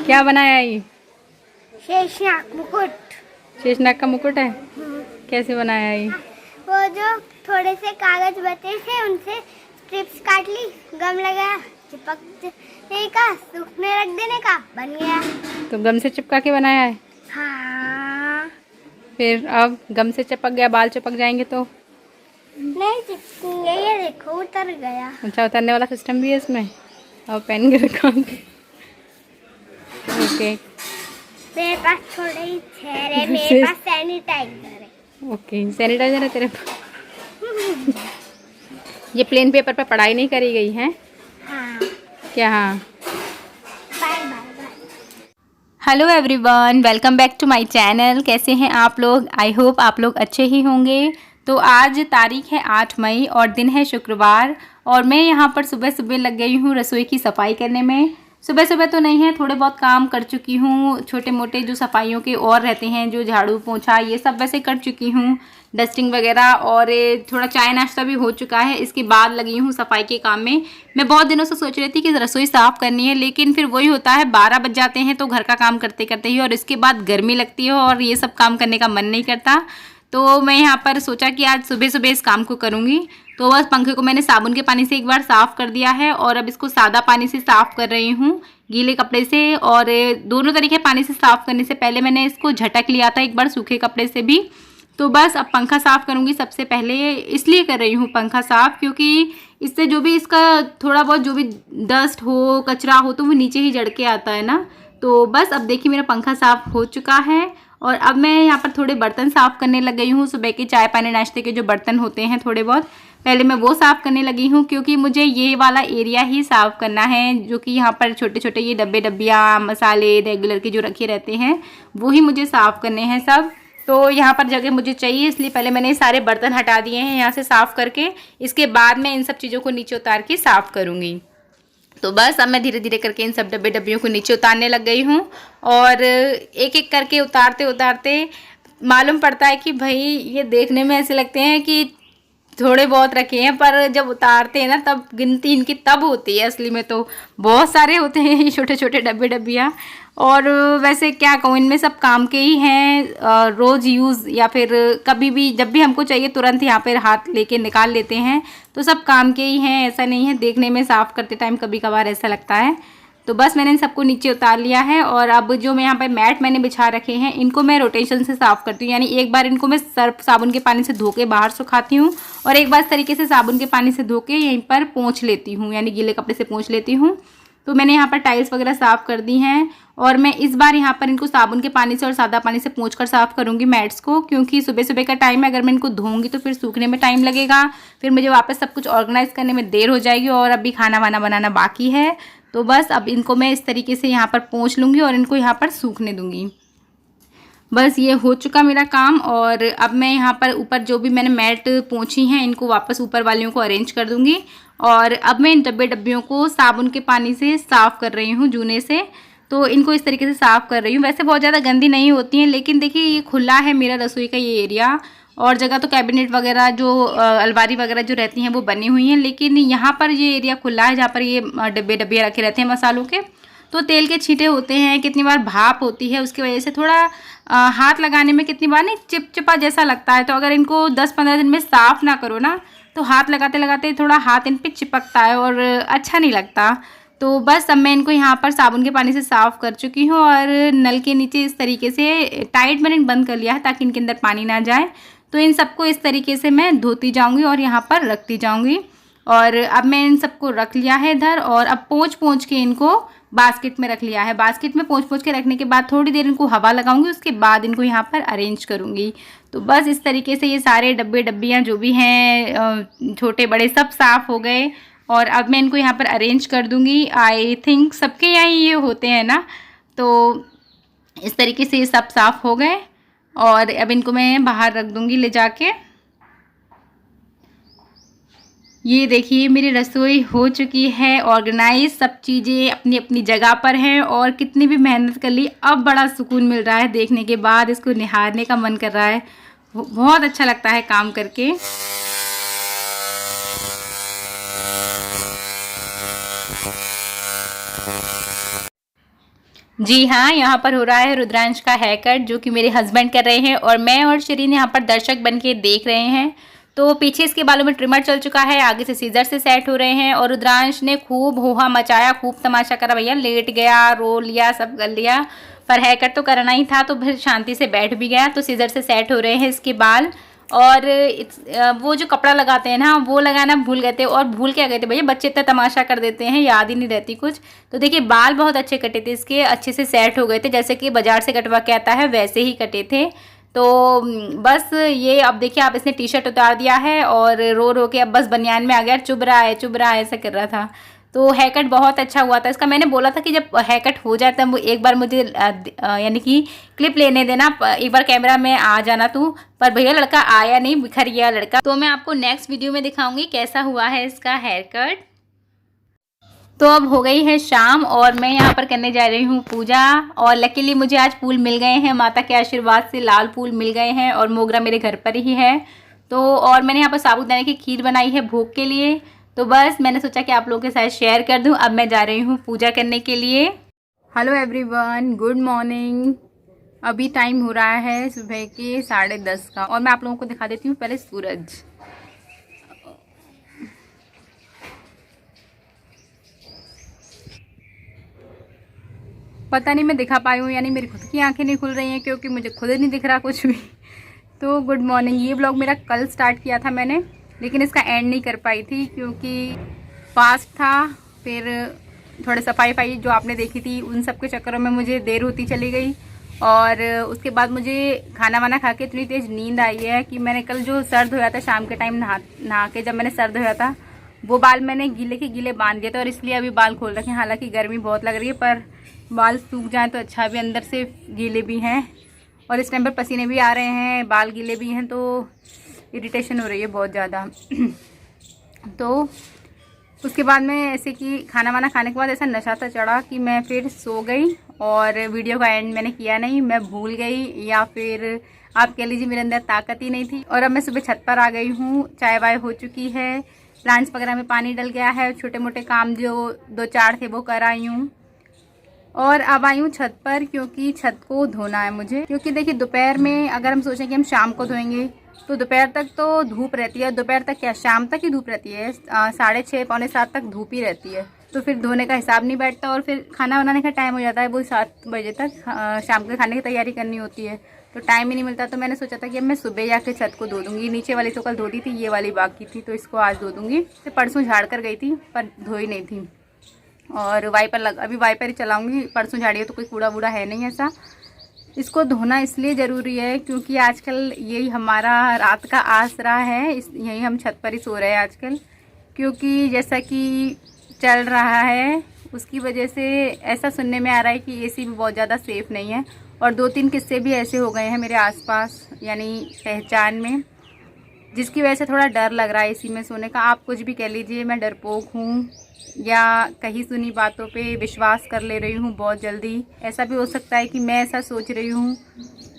क्या बनाया है ये? शेषनाग मुकुट। शेषनाग का मुकुट है। कैसे बनाया है ये? वो जो थोड़े से कागज बचे थे उनसे स्ट्रिप्स काट ली, गम लगाया, चिपकने का, सूखने रख देने का, बन गया। तो गम से चिपका के बनाया है। हाँ। फिर अब गम से चिपक गया, बाल चिपक जाएंगे तो? नहीं चिपकेंगे, ये देखो उतर गया। अच्छा, उतरने वाला सिस्टम भी है इसमें। और पेन के रखा। ओके। मेरे पास थोड़े ही थे, मेरे पास सैनिटाइजर है। ओके, सैनिटाइजर है तेरे पास? ये प्लेन पेपर पे पढ़ाई नहीं करी गई है हाँ। क्या? हाँ। Bye bye bye. Hello everyone, welcome back to my channel. कैसे हैं आप लोग? आई होप आप लोग अच्छे ही होंगे। तो आज तारीख है 8 मई और दिन है शुक्रवार, और मैं यहाँ पर सुबह सुबह लग गई हूँ रसोई की सफाई करने में। सुबह सुबह तो नहीं है, थोड़े बहुत काम कर चुकी हूँ, छोटे मोटे जो सफाइयों के और रहते हैं, जो झाड़ू पोंछा ये सब वैसे कर चुकी हूँ, डस्टिंग वगैरह, और थोड़ा चाय नाश्ता भी हो चुका है। इसके बाद लगी हूँ सफाई के काम में। मैं बहुत दिनों से सोच रही थी कि रसोई साफ़ करनी है, लेकिन फिर वही होता है 12 बज जाते हैं तो घर का काम करते करते ही, और इसके बाद गर्मी लगती है और ये सब काम करने का मन नहीं करता। तो मैं यहाँ पर सोचा कि आज सुबह सुबह इस काम को करूँगी। तो बस पंखे को मैंने साबुन के पानी से एक बार साफ़ कर दिया है, और अब इसको सादा पानी से साफ़ कर रही हूँ, गीले कपड़े से। और दोनों तरीके पानी से साफ़ करने से पहले मैंने इसको झटक लिया था एक बार सूखे कपड़े से भी। तो बस अब पंखा साफ़ करूँगी सबसे पहले। इसलिए कर रही हूँ पंखा साफ़ क्योंकि इससे जो भी इसका थोड़ा बहुत जो भी डस्ट हो, कचरा हो, तो वो नीचे ही जड़ के आता है ना। तो बस अब देखिए मेरा पंखा साफ़ हो चुका है, और अब मैं यहाँ पर थोड़े बर्तन साफ़ करने लग गई हूँ। सुबह के चाय पानी नाश्ते के जो बर्तन होते हैं थोड़े बहुत, पहले मैं वो साफ़ करने लगी हूँ, क्योंकि मुझे ये वाला एरिया ही साफ़ करना है, जो कि यहाँ पर छोटे छोटे ये डब्बे डब्बियाँ मसाले रेगुलर के जो रखे रहते हैं वो ही मुझे साफ़ करने हैं सब। तो यहाँ पर जगह मुझे चाहिए, इसलिए पहले मैंने सारे बर्तन हटा दिए हैं यहाँ से साफ़ करके। इसके बाद मैं इन सब चीज़ों को नीचे उतार के साफ़ करूँगी। तो बस अब मैं धीरे धीरे करके इन सब डब्बे डब्बियों को नीचे उतारने लग गई हूँ, और एक एक करके उतारते उतारते मालूम पड़ता है कि भाई ये देखने में ऐसे लगते हैं कि थोड़े बहुत रखे हैं, पर जब उतारते हैं ना तब गिनती इनकी तब होती है। असली में तो बहुत सारे होते हैं ये छोटे छोटे डब्बे डब्बियाँ। और वैसे क्या कहूँ, इनमें सब काम के ही हैं, रोज़ यूज़, या फिर कभी भी जब भी हमको चाहिए तुरंत यहाँ पर हाथ लेके निकाल लेते हैं। तो सब काम के ही हैं, ऐसा नहीं है देखने में साफ़ करते टाइम कभी कभार ऐसा लगता है। तो बस मैंने इन सबको नीचे उतार लिया है, और अब जो मैं यहाँ पर मैट मैंने बिछा रखे हैं इनको मैं रोटेशन से साफ़ करती हूँ। यानी एक बार इनको मैं सर्फ साबुन के पानी से धो के बाहर सुखाती हूँ, और एक बार इस तरीके से साबुन के पानी से धो के यहीं पर पोंछ लेती हूँ, यानी गीले कपड़े से पोंछ लेती हूँ। तो मैंने यहाँ पर टाइल्स वगैरह साफ़ कर दी हैं, और मैं इस बार यहाँ पर इनको साबुन के पानी से और सादा पानी से पोंछ कर साफ़ करूँगी मैट्स को, क्योंकि सुबह सुबह का टाइम है, अगर मैं इनको धोऊंगी तो फिर सूखने में टाइम लगेगा, फिर मुझे वापस सब कुछ ऑर्गेनाइज़ करने में देर हो जाएगी, और अभी खाना वाना बनाना बाकी है। तो बस अब इनको मैं इस तरीके से यहाँ पर पोंछ लूँगी और इनको यहाँ पर सूखने दूँगी। बस ये हो चुका मेरा काम, और अब मैं यहाँ पर ऊपर जो भी मैंने मैट पोंछी हैं इनको वापस ऊपर वालियों को अरेंज कर दूँगी। और अब मैं इन डब्बे डब्बियों को साबुन के पानी से साफ़ कर रही हूँ जूने से। तो इनको इस तरीके से साफ़ कर रही हूँ। वैसे बहुत ज़्यादा गंदी नहीं होती हैं, लेकिन देखिए ये खुला है मेरा रसोई का ये एरिया, और जगह तो कैबिनेट वगैरह जो अलमारी वगैरह जो रहती हैं वो बनी हुई हैं, लेकिन यहाँ पर ये एरिया खुला है जहाँ पर ये डब्बे डब्बियाँ रखे रहते हैं मसालों के। तो तेल के छींटे होते हैं, कितनी बार भाप होती है, उसकी वजह से थोड़ा हाथ लगाने में कितनी बार नहीं चिपचिपा जैसा लगता है। तो अगर इनको 10-15 दिन में साफ़ ना करो ना, तो हाथ लगाते लगाते थोड़ा हाथ इन पे चिपकता है और अच्छा नहीं लगता। तो बस अब मैं इनको यहाँ पर साबुन के पानी से साफ़ कर चुकी हूँ, और नल के नीचे इस तरीके से टाइट मैंने बंद कर लिया है ताकि इनके अंदर पानी ना जाए। तो इन सबको इस तरीके से मैं धोती जाऊँगी और यहाँ पर रखती जाऊँगी। और अब मैं इन सबको रख लिया है इधर, और अब पोंछ पोंछ के इनको बास्केट में रख लिया है। बास्केट में पोंछ पोंछ के रखने के बाद थोड़ी देर इनको हवा लगाऊंगी, उसके बाद इनको यहाँ पर अरेंज करूँगी। तो बस इस तरीके से ये सारे डब्बे डब्बियाँ जो भी हैं छोटे बड़े सब साफ़ हो गए, और अब मैं इनको यहाँ पर अरेंज कर दूँगी। आई थिंक सबके यहाँ ये होते हैं ना। तो इस तरीके से ये सब साफ़ हो गए, और अब इनको मैं बाहर रख दूँगी ले जाके। ये देखिए मेरी रसोई हो चुकी है ऑर्गेनाइज, सब चीज़ें अपनी अपनी जगह पर हैं, और कितनी भी मेहनत कर ली अब बड़ा सुकून मिल रहा है देखने के बाद। इसको निहारने का मन कर रहा है, बहुत अच्छा लगता है काम करके। जी हाँ, यहाँ पर हो रहा है रुद्रांश का हेयर कट, जो कि मेरे हस्बैंड कर रहे हैं और मैं और शरीन यहाँ पर दर्शक बन के देख रहे हैं। तो पीछे इसके बालों में ट्रिमर चल चुका है, आगे से सीजर से सेट हो रहे हैं और रुद्रांश ने खूब होहा मचाया, खूब तमाशा करा भैया, लेट गया, रो लिया, सब कर लिया, पर हेयर कट तो करना ही था तो फिर शांति से बैठ भी गया। तो सीजर से सेट हो रहे हैं इसके बाल। और वो जो कपड़ा लगाते हैं ना, वो लगाना भूल गए थे। और भूल क्या गए थे भैया, बच्चे इतना तमाशा कर देते हैं, याद ही नहीं रहती कुछ। तो देखिए बाल बहुत अच्छे कटे थे इसके, अच्छे से सेट हो गए थे, जैसे कि बाजार से कटवा के आता है वैसे ही कटे थे। तो बस ये अब देखिए आप, इसने टी शर्ट उतार दिया है और रो रो के अब बस बनियान में आ गया, चुभ रहा है चुभ रहा है ऐसा कर रहा था। तो हेयर कट बहुत अच्छा हुआ था इसका। मैंने बोला था कि जब हेयर कट हो जाता है वो एक बार मुझे यानी कि क्लिप लेने देना, एक बार कैमरा में आ जाना तू। पर भैया लड़का आया नहीं, बिखर गया लड़का। तो मैं आपको नेक्स्ट वीडियो में दिखाऊंगी कैसा हुआ है इसका हेयर कट। तो अब हो गई है शाम और मैं यहाँ पर करने जा रही हूँ पूजा। और लकीली मुझे आज फूल मिल गए हैं, माता के आशीर्वाद से लाल फूल मिल गए हैं और मोगरा मेरे घर पर ही है। तो और मैंने यहाँ पर साबूदाने की खीर बनाई है भोग के लिए। तो बस मैंने सोचा कि आप लोगों के साथ शेयर कर दूं। अब मैं जा रही हूँ पूजा करने के लिए। Hello everyone, good morning. अभी टाइम हो रहा है सुबह के 10:30 का और मैं आप लोगों को दिखा देती हूँ पहले सूरज। पता नहीं मैं दिखा पाई हूँ यानी मेरी खुद की आंखें नहीं खुल रही हैं, क्योंकि मुझे खुद नहीं दिख रहा कुछ भी। तो गुड मॉर्निंग। ये ब्लॉग मेरा कल स्टार्ट किया था मैंने, लेकिन इसका एंड नहीं कर पाई थी क्योंकि फास्ट था। फिर थोड़े सफाई जो आपने देखी थी उन सब के चक्करों में मुझे देर होती चली गई। और उसके बाद मुझे खाना वाना खा के इतनी तेज़ नींद आई है कि मैंने कल जो सर धोया था शाम के टाइम नहा के, जब मैंने सर धोया था वो बाल मैंने गीले के गीले बांध दिए थे और इसलिए अभी बाल खोल रखे हैं। हालांकि गर्मी बहुत लग रही है, पर बाल सूख जाएँ तो अच्छा भी, अंदर से गीले भी हैं और इस टाइम पर पसीने भी आ रहे हैं, बाल गीले भी हैं, तो इरिटेशन हो रही है बहुत ज़्यादा। तो उसके बाद में ऐसे कि खाना वाना खाने के बाद ऐसा नशा सा चढ़ा कि मैं फिर सो गई और वीडियो का एंड मैंने किया नहीं, मैं भूल गई या फिर आप कह लीजिए मेरे अंदर ताकत ही नहीं थी। और अब मैं सुबह छत पर आ गई हूँ, चाय वाय हो चुकी है, प्लांट्स वगैरह में पानी डल गया है, छोटे मोटे काम जो 2-4 थे वो कर आई हूँ। और अब आई हूँ छत पर क्योंकि छत को धोना है मुझे। क्योंकि देखिए दोपहर में अगर हम सोचें कि हम शाम को धोएंगे तो दोपहर तक तो धूप रहती है, दोपहर तक क्या शाम तक ही धूप रहती है, 6:30 पौने 7 तक धूप ही रहती है। तो फिर धोने का हिसाब नहीं बैठता और फिर खाना बनाने का टाइम हो जाता है वो 7 बजे तक, शाम के खाने की तैयारी करनी होती है, तो टाइम ही नहीं मिलता। तो मैंने सोचा था कि अब मैं सुबह जाके छत को धो दूँगी। नीचे वाली तो कल धो दी थी, ये वाली बाकी थी तो इसको आज धो दूँगी। तो परसों झाड़ कर गई थी पर धोई नहीं थी और वाइपर अभी वाइपर ही चलाऊँगी, परसों झाड़ी है तो कोई कूड़ा वूड़ा है नहीं ऐसा। इसको धोना इसलिए ज़रूरी है क्योंकि आजकल यही हमारा रात का आसरा है, यही हम छत पर ही सो रहे हैं आजकल। क्योंकि जैसा कि चल रहा है उसकी वजह से ऐसा सुनने में आ रहा है कि एसी भी बहुत ज़्यादा सेफ़ नहीं है। और 2-3 किस्से भी ऐसे हो गए हैं मेरे आसपास यानी पहचान में, जिसकी वजह से थोड़ा डर लग रहा है एसी में सोने का। आप कुछ भी कह लीजिए, मैं डरपोक हूँ या कहीं सुनी बातों पे विश्वास कर ले रही हूँ बहुत जल्दी। ऐसा भी हो सकता है कि मैं ऐसा सोच रही हूँ,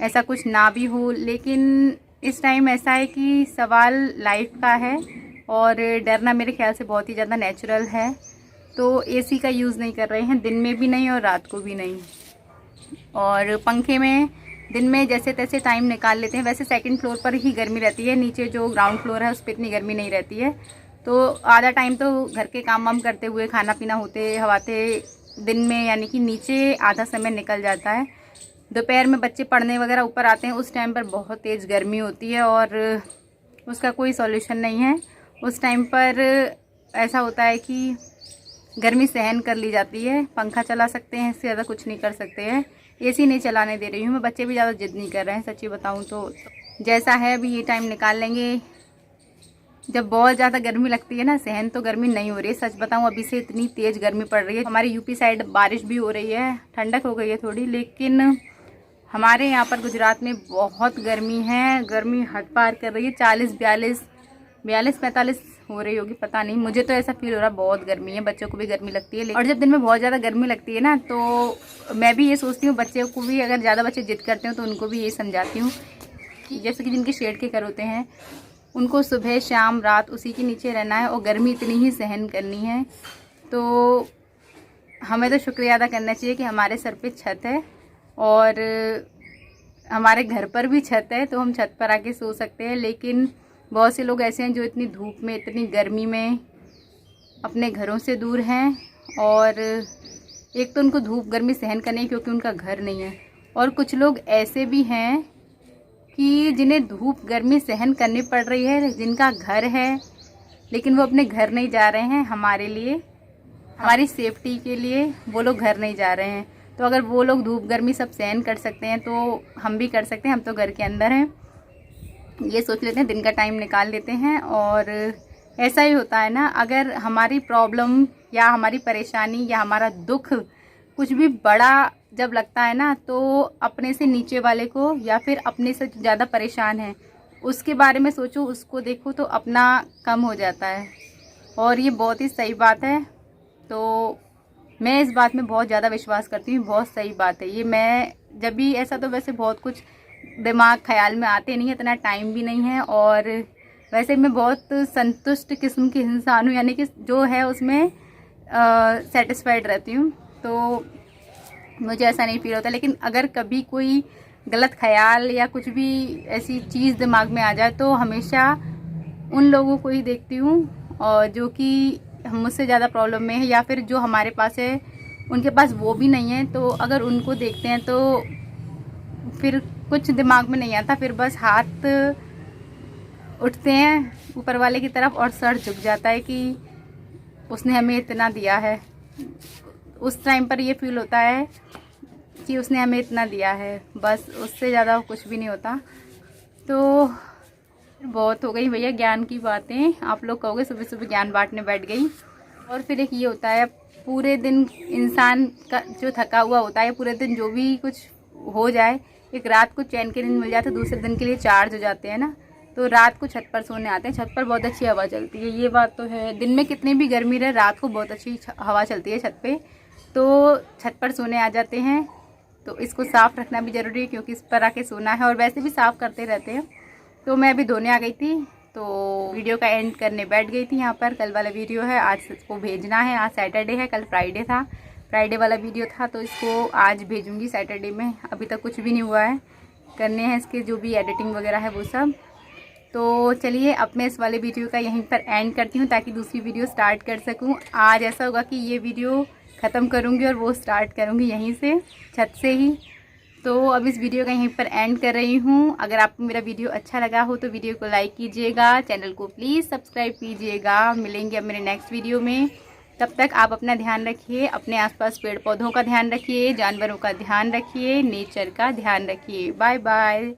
ऐसा कुछ ना भी हो, लेकिन इस टाइम ऐसा है कि सवाल लाइफ का है और डरना मेरे ख्याल से बहुत ही ज़्यादा नेचुरल है। तो एसी का यूज़ नहीं कर रहे हैं, दिन में भी नहीं और रात को भी नहीं। और पंखे में दिन में जैसे तैसे टाइम निकाल लेते हैं। वैसे सेकंड फ्लोर पर ही गर्मी रहती है, नीचे जो ग्राउंड फ्लोर है उस पर इतनी गर्मी नहीं रहती है। तो आधा टाइम तो घर के काम वाम करते हुए, खाना पीना होते हवाते दिन में यानी कि नीचे आधा समय निकल जाता है। दोपहर में बच्चे पढ़ने वगैरह ऊपर आते हैं, उस टाइम पर बहुत तेज़ गर्मी होती है और उसका कोई सॉल्यूशन नहीं है। उस टाइम पर ऐसा होता है कि गर्मी सहन कर ली जाती है, पंखा चला सकते हैं, इससे ज़्यादा कुछ नहीं कर सकते हैं। एसी नहीं चलाने दे रही हूँ मैं, बच्चे भी ज़्यादा जिद नहीं कर रहे हैं सच्ची बताऊँ तो। जैसा है अभी ये टाइम निकाल लेंगे। जब बहुत ज़्यादा गर्मी लगती है ना, सहन तो गर्मी नहीं हो रही है सच बताऊँ, अभी से इतनी तेज़ गर्मी पड़ रही है। हमारे यूपी साइड बारिश भी हो रही है, ठंडक हो गई है थोड़ी, लेकिन हमारे यहाँ पर गुजरात में बहुत गर्मी है, गर्मी हद पार कर रही है। 42-43 हो रही होगी, पता नहीं, मुझे तो ऐसा फील हो रहा है बहुत गर्मी है। बच्चों को भी गर्मी लगती है, और जब दिन में बहुत ज़्यादा गर्मी लगती है ना तो मैं भी ये सोचती हूँ बच्चों को भी, अगर ज़्यादा बच्चे जिद करते हो तो उनको भी ये समझाती हूँ कि जैसे कि जिनके शेड के घर होते हैं उनको सुबह शाम रात उसी के नीचे रहना है और गर्मी इतनी ही सहन करनी है। तो हमें तो शुक्रिया अदा करना चाहिए कि हमारे सर पे छत है और हमारे घर पर भी छत है, तो हम छत पर आके सो सकते हैं। लेकिन बहुत से लोग ऐसे हैं जो इतनी धूप में, इतनी गर्मी में अपने घरों से दूर हैं, और एक तो उनको धूप गर्मी सहन करनी है क्योंकि उनका घर नहीं है, और कुछ लोग ऐसे भी हैं कि जिन्हें धूप गर्मी सहन करनी पड़ रही है, जिनका घर है लेकिन वो अपने घर नहीं जा रहे हैं। हमारे लिए, हमारी सेफ्टी के लिए वो लोग घर नहीं जा रहे हैं। तो अगर वो लोग धूप गर्मी सब सहन कर सकते हैं तो हम भी कर सकते हैं। हम तो घर के अंदर हैं, ये सोच लेते हैं, दिन का टाइम निकाल लेते हैं। और ऐसा ही होता है ना, अगर हमारी प्रॉब्लम या हमारी परेशानी या हमारा दुख कुछ भी बड़ा जब लगता है ना, तो अपने से नीचे वाले को या फिर अपने से ज़्यादा परेशान है उसके बारे में सोचो, उसको देखो, तो अपना कम हो जाता है। और ये बहुत ही सही बात है। तो मैं इस बात में बहुत ज़्यादा विश्वास करती हूँ, बहुत सही बात है ये। मैं जब भी ऐसा, तो वैसे बहुत कुछ दिमाग ख्याल में आते नहीं है, इतना टाइम भी नहीं है, और वैसे मैं बहुत संतुष्ट किस्म की इंसान हूँ, यानी कि जो है उसमें सेटिस्फाइड रहती हूँ। तो मुझे ऐसा नहीं फील होता। लेकिन अगर कभी कोई गलत ख्याल या कुछ भी ऐसी चीज़ दिमाग में आ जाए, तो हमेशा उन लोगों को ही देखती हूँ और जो कि मुझसे ज़्यादा प्रॉब्लम में है, या फिर जो हमारे पास है उनके पास वो भी नहीं है। तो अगर उनको देखते हैं तो फिर कुछ दिमाग में नहीं आता, फिर बस हाथ उठते हैं ऊपर वाले की तरफ और सर झुक जाता है कि उसने हमें इतना दिया है। उस टाइम पर ये फील होता है कि उसने हमें इतना दिया है, बस, उससे ज़्यादा कुछ भी नहीं होता। तो बहुत हो गई भैया ज्ञान की बातें, आप लोग कहोगे सुबह सुबह ज्ञान बांटने बैठ गई। और फिर एक ये होता है, पूरे दिन इंसान का जो थका हुआ होता है, पूरे दिन जो भी कुछ हो जाए, एक रात को चैन की नींद मिल जाए तो दूसरे दिन के लिए चार्ज हो जाते हैं ना। तो रात को छत पर सोने आते हैं, छत पर बहुत अच्छी हवा चलती है, ये बात तो है। दिन में कितनी भी गर्मी रहे, रात को बहुत अच्छी हवा चलती है छत पे, तो छत पर सोने आ जाते हैं। तो इसको साफ़ रखना भी ज़रूरी है क्योंकि इस पर आके सोना है, और वैसे भी साफ़ करते रहते हैं। तो मैं अभी धोने आ गई थी, तो वीडियो का एंड करने बैठ गई थी यहाँ पर। कल वाला वीडियो है, आज इसको भेजना है। आज सैटरडे है, कल फ्राइडे था, फ्राइडे वाला वीडियो था, तो इसको आज भेजूँगी सैटरडे में। अभी तक कुछ भी नहीं हुआ है, करने हैं इसके जो भी एडिटिंग वगैरह है वो सब। तो चलिए अब मैं इस वाले वीडियो का यहीं पर एंड करती हूँ ताकि दूसरी वीडियो स्टार्ट कर सकूँ। आज ऐसा होगा कि ये वीडियो ख़त्म करूँगी और वो स्टार्ट करूँगी यहीं से, छत से ही। तो अब इस वीडियो का यहीं पर एंड कर रही हूँ। अगर आपको मेरा वीडियो अच्छा लगा हो तो वीडियो को लाइक कीजिएगा, चैनल को प्लीज़ सब्सक्राइब कीजिएगा। मिलेंगे अब मेरे नेक्स्ट वीडियो में। तब तक आप अपना ध्यान रखिए, अपने आसपास पेड़ पौधों का ध्यान रखिए, जानवरों का ध्यान रखिए, नेचर का ध्यान रखिए। Bye bye.